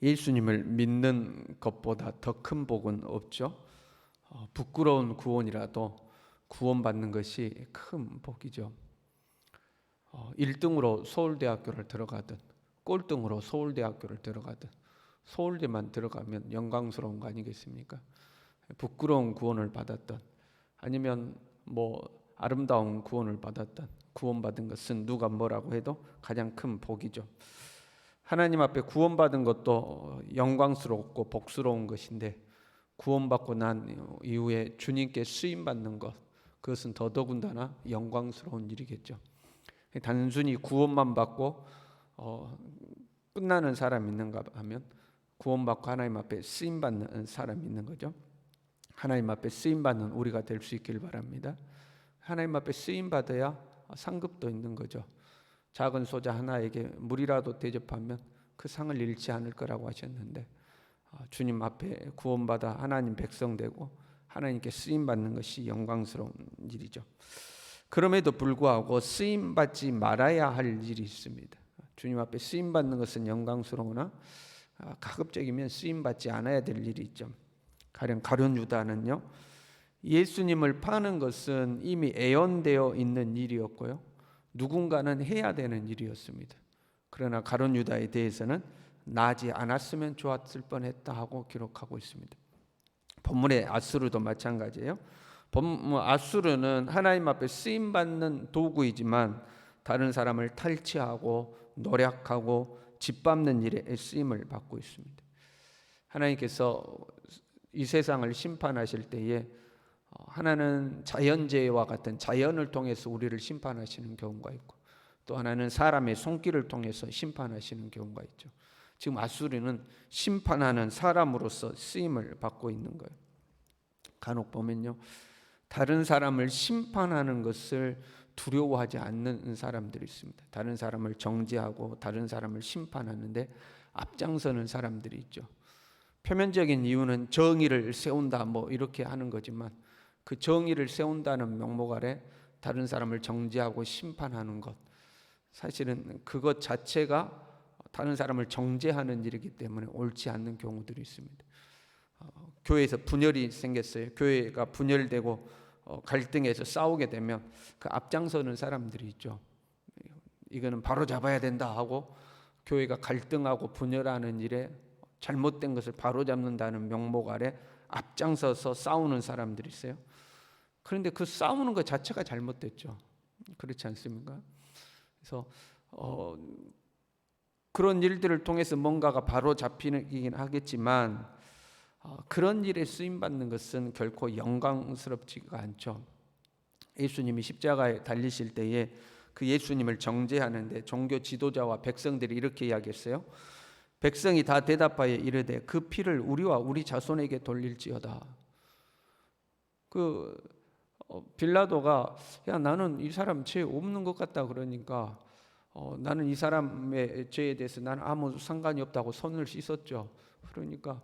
예수님을 믿는 것보다 더 큰 복은 없죠. 부끄러운 구원이라도 구원받는 것이 큰 복이죠. 1등으로 서울대학교를 들어가든 꼴등으로 서울대학교를 들어가든 서울대만 들어가면 영광스러운 거 아니겠습니까? 부끄러운 구원을 받았던 아니면 아름다운 구원을 받았던 구원받은 것은 누가 뭐라고 해도 가장 큰 복이죠. 하나님 앞에 구원받은 것도 영광스럽고 복스러운 것인데 구원받고 난 이후에 주님께 쓰임받는 것, 그것은 더더군다나 영광스러운 일이겠죠. 단순히 구원만 받고 끝나는 사람이 있는가 하면 구원받고 하나님 앞에 쓰임받는 사람이 있는 거죠. 하나님 앞에 쓰임받는 우리가 될 수 있길 바랍니다. 하나님 앞에 쓰임받아야 상급도 있는 거죠. 작은 소자 하나에게 물이라도 대접하면 그 상을 잃지 않을 거라고 하셨는데 주님 앞에 구원받아 하나님 백성 되고 하나님께 쓰임받는 것이 영광스러운 일이죠. 그럼에도 불구하고 쓰임받지 말아야 할 일이 있습니다. 주님 앞에 쓰임받는 것은 영광스러우나 가급적이면 쓰임받지 않아야 될 일이 있죠. 가령 가룟 유다는요, 예수님을 파는 것은 이미 애언되어 있는 일이었고요, 누군가는 해야 되는 일이었습니다. 그러나 가룟 유다에 대해서는 나지 않았으면 좋았을 뻔했다 하고 기록하고 있습니다. 본문의 아수르도 마찬가지예요. 아수르는 하나님 앞에 쓰임받는 도구이지만 다른 사람을 탈취하고 노략하고 짓밟는 일에 쓰임을 받고 있습니다. 하나님께서 이 세상을 심판하실 때에 하나는 자연재해와 같은 자연을 통해서 우리를 심판하시는 경우가 있고 또 하나는 사람의 손길을 통해서 심판하시는 경우가 있죠. 지금 아수르는 심판하는 사람으로서 쓰임을 받고 있는 거예요. 간혹 보면요, 다른 사람을 심판하는 것을 두려워하지 않는 사람들이 있습니다. 다른 사람을 정죄하고 다른 사람을 심판하는데 앞장서는 사람들이 있죠. 표면적인 이유는 정의를 세운다 이렇게 하는 거지만 그 정의를 세운다는 명목 아래 다른 사람을 정죄하고 심판하는 것, 사실은 그것 자체가 다른 사람을 정죄하는 일이기 때문에 옳지 않는 경우들이 있습니다. 교회에서 분열이 생겼어요. 교회가 분열되고 갈등해서 싸우게 되면 그 앞장서는 사람들이 있죠. 이거는 바로 잡아야 된다 하고 교회가 갈등하고 분열하는 일에 잘못된 것을 바로잡는다는 명목 아래 앞장서서 싸우는 사람들이 있어요. 그런데 그 싸우는 것 자체가 잘못됐죠. 그렇지 않습니까? 그래서 그런 일들을 통해서 뭔가가 바로잡히긴 하겠지만 그런 일에 쓰임받는 것은 결코 영광스럽지가 않죠. 예수님이 십자가에 달리실 때에 그 예수님을 정죄하는데 종교 지도자와 백성들이 이렇게 이야기했어요. 백성이 다 대답하여 이르되 그 피를 우리와 우리 자손에게 돌릴지어다. 빌라도가 나는 이 사람 죄 없는 것 같다 그러니까 나는 이 사람의 죄에 대해서 나는 아무 상관이 없다고 손을 씻었죠. 그러니까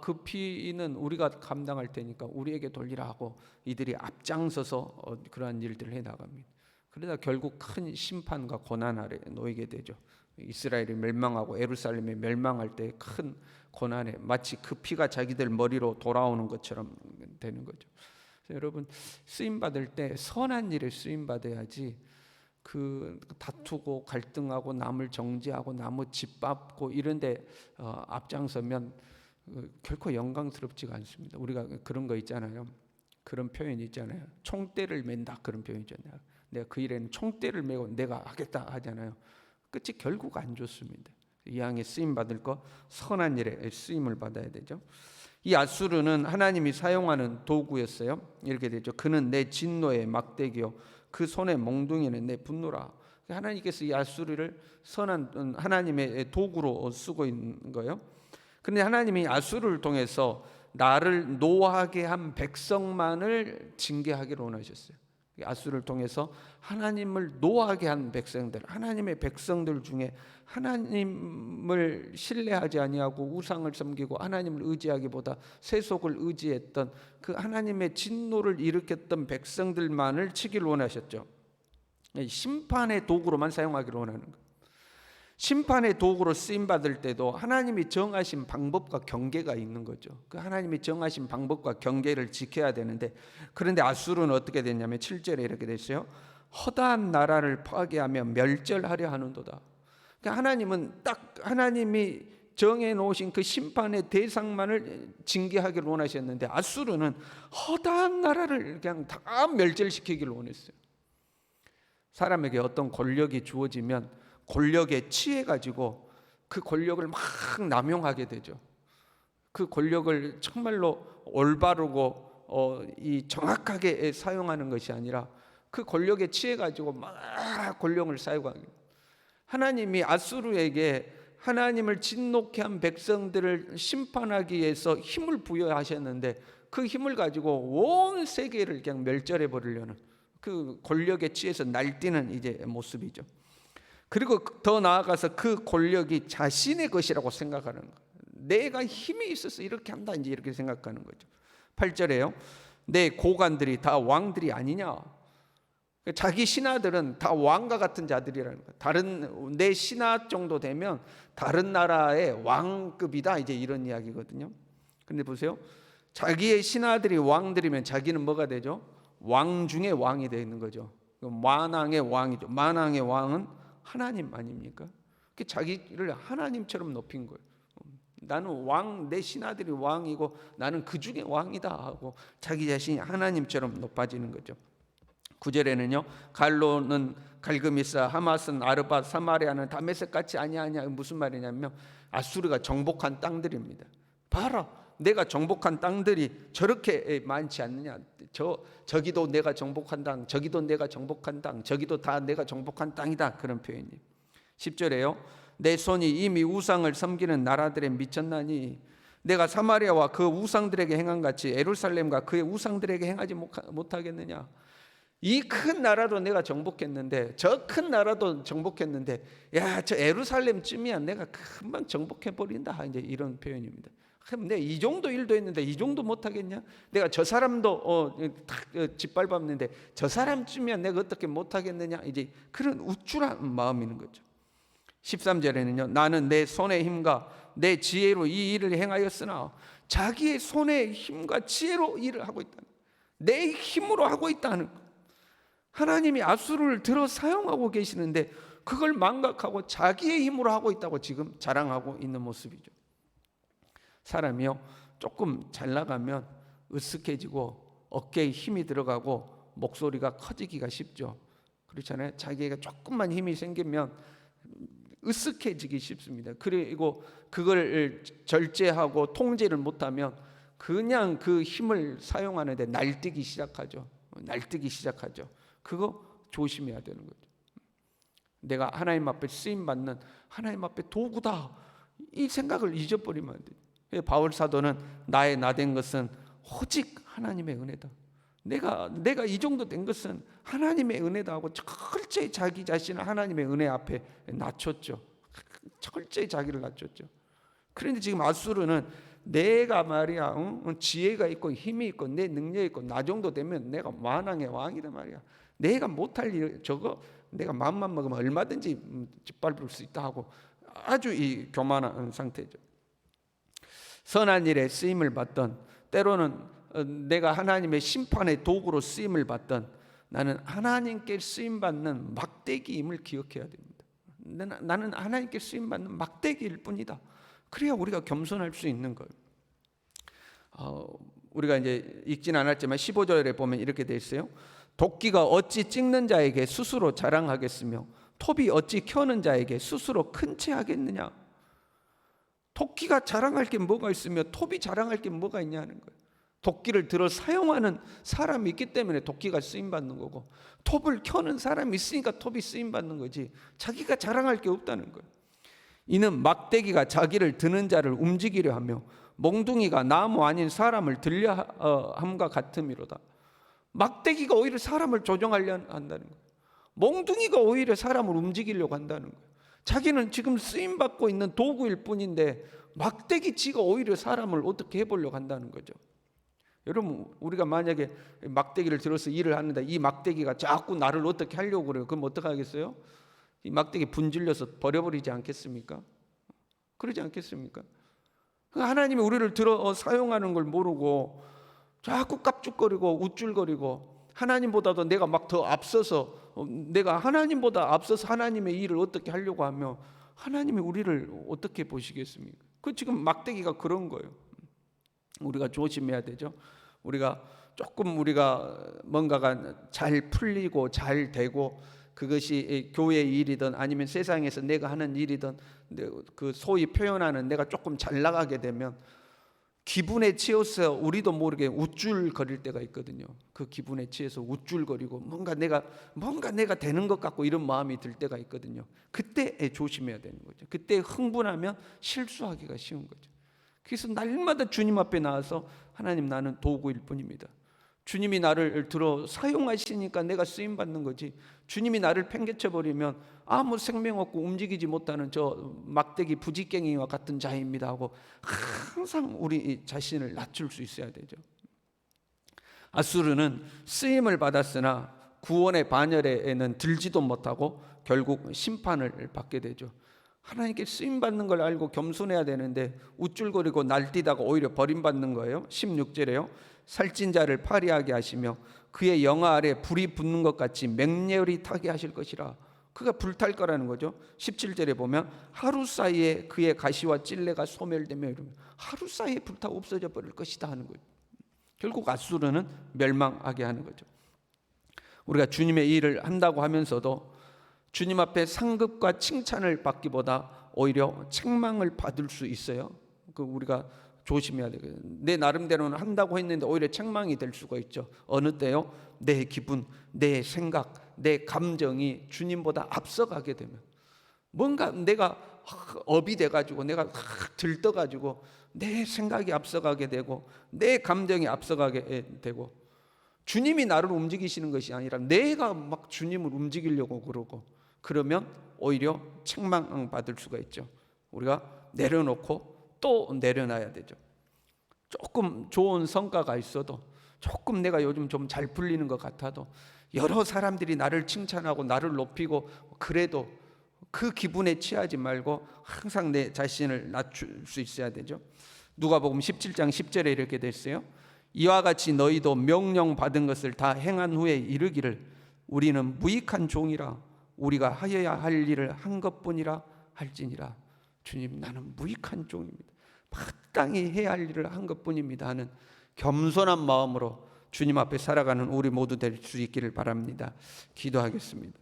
그 피는 우리가 감당할 테니까 우리에게 돌리라 하고 이들이 앞장서서 그러한 일들을 해나갑니다. 그러다 결국 큰 심판과 고난 아래 놓이게 되죠. 이스라엘이 멸망하고 예루살렘이 멸망할 때 큰 고난에 마치 그 피가 자기들 머리로 돌아오는 것처럼 되는 거죠. 여러분, 쓰임 받을 때 선한 일에 쓰임 받아야지 다투고 갈등하고 남을 정죄하고 남을 짓밟고 이런데 앞장서면 결코 영광스럽지가 않습니다. 우리가 그런 거 있잖아요. 그런 표현이 있잖아요. 총대를 맨다 그런 표현 있잖아요. 내가 그 일에는 총대를 메고 내가 하겠다 하잖아요. 끝이 결국 안 좋습니다. 이 양에 쓰임 받을 거 선한 일에 쓰임을 받아야 되죠. 이 아수르는 하나님이 사용하는 도구였어요. 이렇게 되죠. 그는 내 진노의 막대기요 그 손의 몽둥이는 내 분노라. 하나님께서 이 아수르를 선한 하나님의 도구로 쓰고 있는 거예요. 그런데 하나님이 아수르를 통해서 나를 노하게 한 백성만을 징계하기로 원하셨어요. 아수르를 통해서 하나님을 노하게 한 백성들, 하나님의 백성들 중에 하나님을 신뢰하지 아니하고 우상을 섬기고 하나님을 의지하기보다 세속을 의지했던 그 하나님의 진노를 일으켰던 백성들만을 치기를 원하셨죠. 심판의 도구로만 사용하기를 원하는 거예요. 심판의 도구로 쓰임 받을 때도 하나님이 정하신 방법과 경계가 있는 거죠. 그 하나님이 정하신 방법과 경계를 지켜야 되는데, 그런데 아수르는 어떻게 됐냐면 7절에 이렇게 됐어요. 허다한 나라를 파괴하며 멸절하려 하는도다. 그러니까 하나님은 딱 하나님이 정해 놓으신 그 심판의 대상만을 징계하기를 원하셨는데, 아수르는 허다한 나라를 그냥 다 멸절시키기를 원했어요. 사람에게 어떤 권력이 주어지면 권력에 취해가지고 그 권력을 막 남용하게 되죠. 그 권력을 정말로 올바르고 이 정확하게 사용하는 것이 아니라 그 권력에 취해가지고 막 권력을 사용하게. 하나님이 아수르에게 하나님을 진노케 한 백성들을 심판하기 위해서 힘을 부여하셨는데, 그 힘을 가지고 온 세계를 그냥 멸절해 버리려는 그 권력에 취해서 날뛰는 이제 모습이죠. 그리고 더 나아가서 그 권력이 자신의 것이라고 생각하는 거예요. 내가 힘이 있어서 이렇게 한다, 이제 이렇게 생각하는 거죠. 8절에요. 내 고관들이 다 왕들이 아니냐. 자기 신하들은 다 왕과 같은 자들이라는 거예요. 다른 내 신하 정도 되면 다른 나라의 왕급이다, 이제 이런 이야기거든요. 근데 보세요. 자기의 신하들이 왕들이면 자기는 뭐가 되죠? 왕 중에 왕이 되는 거죠. 만왕의 왕이죠. 만왕의 왕은 하나님 아닙니까? 자기를 하나님처럼 높인 거예요. 나는 왕, 내 신하들이 왕이고 나는 그 중에 왕이다 하고 자기 자신이 하나님처럼 높아지는 거죠. 9절에는요. 갈로는 갈그미사, 하맛은 아르밧, 사마리아는 다메섹 같이 아니하냐. 무슨 말이냐면 아수르가 정복한 땅들입니다. 봐라, 내가 정복한 땅들이 저렇게 많지 않느냐. 저기도 내가 정복한 땅, 저기도 내가 정복한 땅, 저기도 다 내가 정복한 땅이다. 그런 표현이. 10절에요. 내 손이 이미 우상을 섬기는 나라들에 미쳤나니 내가 사마리아와 그 우상들에게 행한 같이 예루살렘과 그의 우상들에게 행하지 못하겠느냐. 이 큰 나라도 내가 정복했는데, 저 큰 나라도 정복했는데, 야, 저 예루살렘쯤이야 내가 금방 정복해 버린다, 이제 이런 표현입니다. 그럼 내가 이 정도 일도 했는데 이 정도 못하겠냐? 내가 저 사람도 짓밟았는데 저 사람쯤이야 내가 어떻게 못하겠느냐? 이제 그런 우쭐한 마음이 있는 거죠. 13절에는요. 나는 내 손의 힘과 내 지혜로 이 일을 행하였으나, 자기의 손의 힘과 지혜로 일을 하고 있다. 내 힘으로 하고 있다는 거. 하나님이 아수르를 들어 사용하고 계시는데 그걸 망각하고 자기의 힘으로 하고 있다고 지금 자랑하고 있는 모습이죠. 사람이요, 조금 잘 나가면 으쓱해지고 어깨에 힘이 들어가고 목소리가 커지기가 쉽죠. 그렇잖아요. 자기가 조금만 힘이 생기면 으쓱해지기 쉽습니다. 그리고 그걸 절제하고 통제를 못하면 그냥 그 힘을 사용하는데 날뛰기 시작하죠. 그거 조심해야 되는 거죠. 내가 하나님 앞에 쓰임받는 하나님 앞에 도구다, 이 생각을 잊어버리면 안 돼요. 바울 사도는 나의 나된 것은 오직 하나님의 은혜다. 내가 이 정도 된 것은 하나님의 은혜다 하고 철저히 자기 자신을 하나님의 은혜 앞에 낮췄죠. 철저히 자기를 낮췄죠. 그런데 지금 아수르는 내가 말이야, 지혜가 있고 힘이 있고 내 능력이 있고 나 정도 되면 내가 만왕의 왕이다 말이야. 내가 못할 일 저거 내가 마음만 먹으면 얼마든지 짓밟을 수 있다 하고 아주 이 교만한 상태죠. 선한 일에 쓰임을 받던, 때로는 내가 하나님의 심판의 도구로 쓰임을 받던, 나는 하나님께 쓰임받는 막대기임을 기억해야 됩니다. 나는 하나님께 쓰임받는 막대기일 뿐이다. 그래야 우리가 겸손할 수 있는 거예요. 우리가 이제 읽진 않았지만 15절에 보면 이렇게 돼 있어요. 도끼가 어찌 찍는 자에게 스스로 자랑하겠으며 톱이 어찌 켜는 자에게 스스로 큰 채 하겠느냐. 도끼가 자랑할 게 뭐가 있으며 톱이 자랑할 게 뭐가 있냐는 거예요. 도끼를 들어 사용하는 사람이 있기 때문에 도끼가 쓰임받는 거고, 톱을 켜는 사람이 있으니까 톱이 쓰임받는 거지, 자기가 자랑할 게 없다는 거예요. 이는 막대기가 자기를 드는 자를 움직이려 하며 몽둥이가 나무 아닌 사람을 들려 함과 같음이로다. 막대기가 오히려 사람을 조종하려 한다는 거예요. 몽둥이가 오히려 사람을 움직이려고 한다는 거예요. 자기는 지금 쓰임받고 있는 도구일 뿐인데 막대기 지가 오히려 사람을 어떻게 해보려고 한다는 거죠. 여러분, 우리가 만약에 막대기를 들어서 일을 하는데 이 막대기가 자꾸 나를 어떻게 하려고 그래요. 그럼 어떻게 하겠어요? 이 막대기 분질려서 버려버리지 않겠습니까? 그러지 않겠습니까? 하나님이 우리를 들어 사용하는 걸 모르고 자꾸 깝죽거리고 우쭐거리고 하나님보다도 내가 막 더 앞서서 내가 하나님보다 앞서서 하나님의 일을 어떻게 하려고 하며 하나님이 우리를 어떻게 보시겠습니까? 그 지금 막대기가 그런 거예요. 우리가 조심해야 되죠. 우리가 뭔가가 잘 풀리고 잘 되고 그것이 교회의 일이든 아니면 세상에서 내가 하는 일이든 그 소위 표현하는 내가 조금 잘 나가게 되면 기분에 취해서 우리도 모르게 우쭐거릴 때가 있거든요. 그 기분에 취해서 우쭐거리고 뭔가 내가 되는 것 같고 이런 마음이 들 때가 있거든요. 그때 조심해야 되는 거죠. 그때 흥분하면 실수하기가 쉬운 거죠. 그래서 날마다 주님 앞에 나와서 하나님, 나는 도구일 뿐입니다. 주님이 나를 들어 사용하시니까 내가 쓰임 받는 거지, 주님이 나를 팽개쳐 버리면 아무 생명 없고 움직이지 못하는 저 막대기 부지깽이와 같은 자입니다 하고 항상 우리 자신을 낮출 수 있어야 되죠. 아수르는 쓰임을 받았으나 구원의 반열에는 들지도 못하고 결국 심판을 받게 되죠. 하나님께 쓰임 받는 걸 알고 겸손해야 되는데 우쭐거리고 날뛰다가 오히려 버림받는 거예요. 16절에요. 살찐 자를 파리하게 하시며 그의 영화 아래 불이 붙는 것 같이 맹렬히 타게 하실 것이라. 그가 불탈 거라는 거죠. 17절에 보면 하루 사이에 그의 가시와 찔레가 소멸되며 이러면 하루 사이에 불타 없어져 버릴 것이다 하는 거예요. 결국 아수르는 멸망하게 하는 거죠. 우리가 주님의 일을 한다고 하면서도 주님 앞에 상급과 칭찬을 받기보다 오히려 책망을 받을 수 있어요. 그 우리가 조심해야 되거든요. 내 나름대로는 한다고 했는데 오히려 책망이 될 수가 있죠. 어느 때요? 내 기분, 내 생각, 내 감정이 주님보다 앞서가게 되면, 뭔가 내가 업이 돼가지고 내가 들떠가지고 내 생각이 앞서가게 되고 내 감정이 앞서가게 되고, 주님이 나를 움직이시는 것이 아니라 내가 막 주님을 움직이려고 그러고, 그러면 오히려 책망받을 수가 있죠. 우리가 내려놓고 또 내려놔야 되죠. 조금 좋은 성과가 있어도, 조금 내가 요즘 좀 잘 풀리는 것 같아도, 여러 사람들이 나를 칭찬하고 나를 높이고 그래도 그 기분에 취하지 말고 항상 내 자신을 낮출 수 있어야 되죠. 누가복음 17장 10절에 이렇게 됐어요. 이와 같이 너희도 명령 받은 것을 다 행한 후에 이르기를 우리는 무익한 종이라 우리가 하여야 할 일을 한 것뿐이라 할지니라. 주님, 나는 무익한 종입니다. 마땅히 해야 할 일을 한 것뿐입니다 하는 겸손한 마음으로 주님 앞에 살아가는 우리 모두 될 수 있기를 바랍니다. 기도하겠습니다.